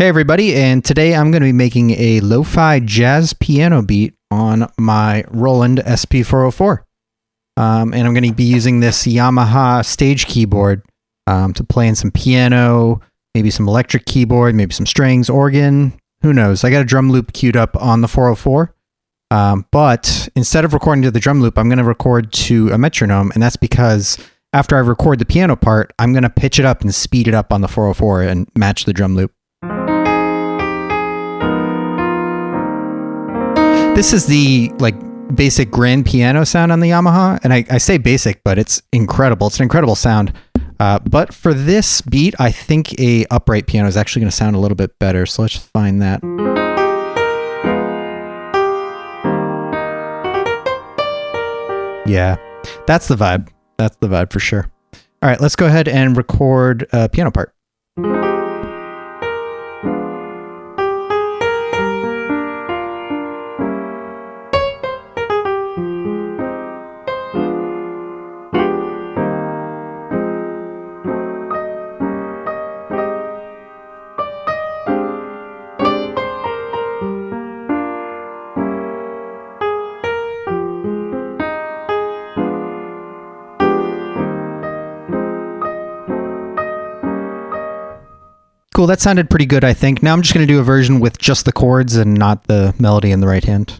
Hey everybody, and today I'm going to be making a lo-fi jazz piano beat on my Roland SP-404. And I'm going to be using this Yamaha Stage Keyboard to play in some piano, maybe some electric keyboard, maybe some strings, organ, who knows. I got a drum loop queued up on the 404, but instead of recording to the drum loop, I'm going to record to a metronome, and that's because after I record the piano part, I'm going to pitch it up and speed it up on the 404 and match the drum loop. This is the basic grand piano sound on the Yamaha, and I say basic, but it's incredible. It's an incredible sound. But for this beat, I think a upright piano is actually going to sound a little bit better. So let's find that. Yeah, that's the vibe. That's the vibe for sure. All right, let's go ahead and record a piano part. Cool, that sounded pretty good, I think. Now I'm just going to do a version with just the chords and not the melody in the right hand.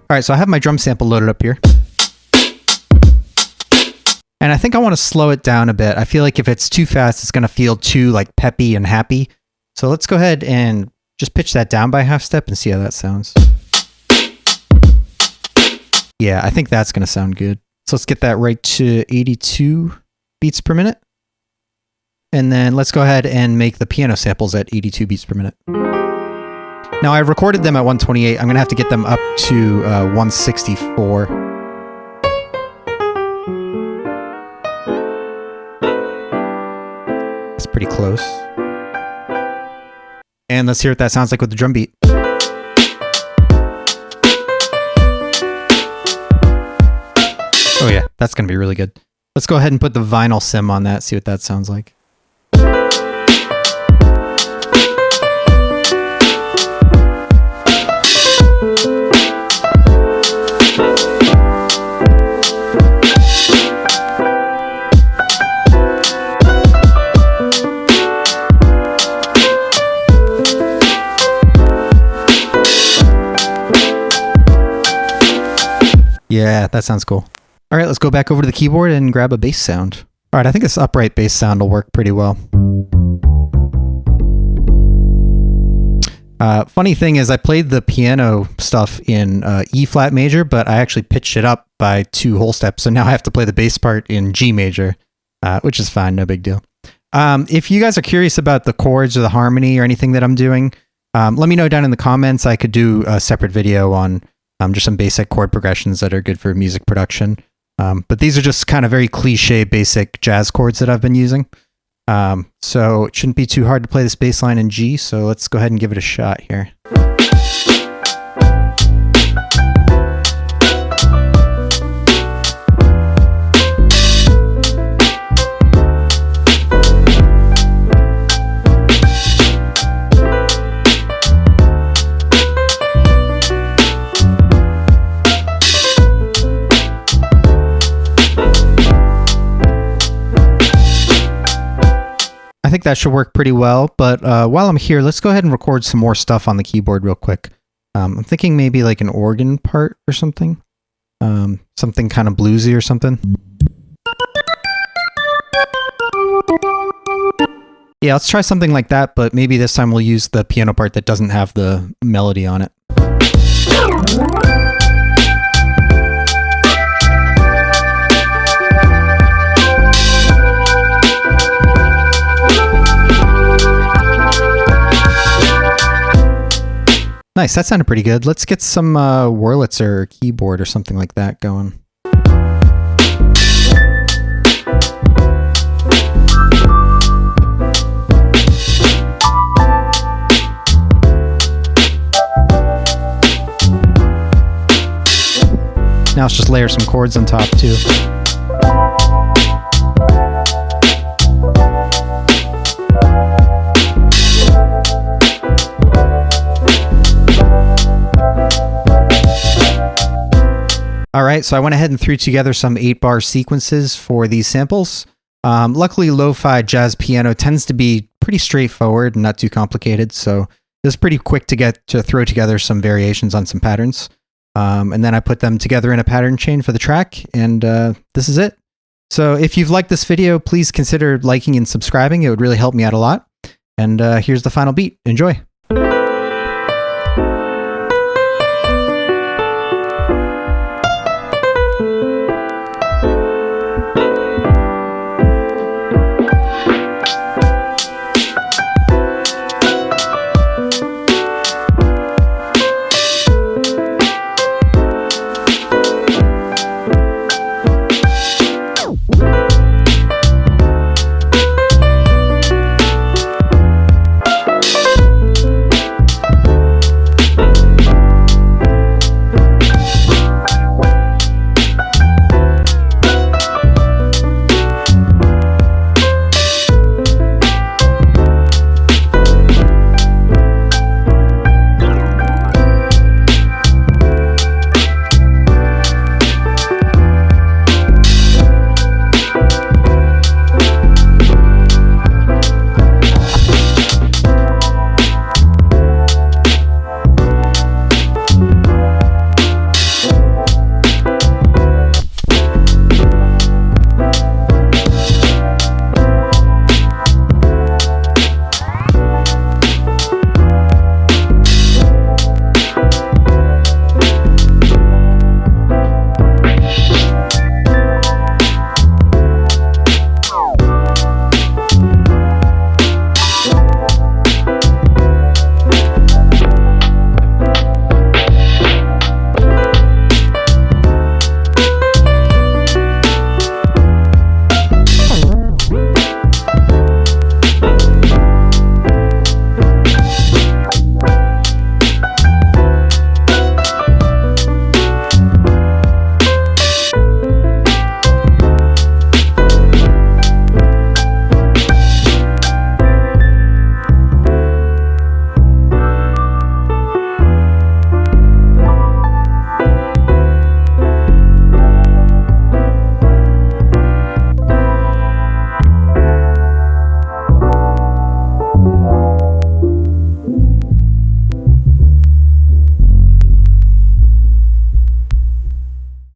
Alright, so I have my drum sample loaded up here. And I think I want to slow it down a bit. I feel like if it's too fast, it's going to feel too peppy and happy. So let's go ahead and just pitch that down by a half step and see how that sounds. Yeah, I think that's going to sound good. So let's get that right to 82 beats per minute. And then let's go ahead and make the piano samples at 82 beats per minute. Now I recorded them at 128. I'm going to have to get them up to 164. That's pretty close. And let's hear what that sounds like with the drum beat. Oh yeah, that's going to be really good. Let's go ahead and put the vinyl sim on that, see what that sounds like. Yeah, that sounds cool. All right, let's go back over to the keyboard and grab a bass sound. All right, I think this upright bass sound will work pretty well. Funny thing is I played the piano stuff in E flat major, but I actually pitched it up by 2 whole steps. So now I have to play the bass part in G major, which is fine, no big deal. If you guys are curious about the chords or the harmony or anything that I'm doing, let me know down in the comments. I could do a separate video on just some basic chord progressions that are good for music production. But these are just kind of very cliche, basic jazz chords that I've been using. So it shouldn't be too hard to play this bass line in G, so let's go ahead and give it a shot here. I think that should work pretty well, but while I'm here, let's go ahead and record some more stuff on the keyboard real quick. I'm thinking maybe like an organ part or something. Something kind of bluesy or something. Yeah, let's try something like that, but maybe this time we'll use the piano part that doesn't have the melody on it. Nice, that sounded pretty good. Let's get some Wurlitzer keyboard or something like that going. let's just layer some chords on top too. Alright, so I went ahead and threw together some 8-bar sequences for these samples. Luckily, lo-fi jazz piano tends to be pretty straightforward and not too complicated, so it was pretty quick to throw together some variations on some patterns. And then I put them together in a pattern chain for the track, and this is it. So if you've liked this video, please consider liking and subscribing. It would really help me out a lot. And here's the final beat. Enjoy.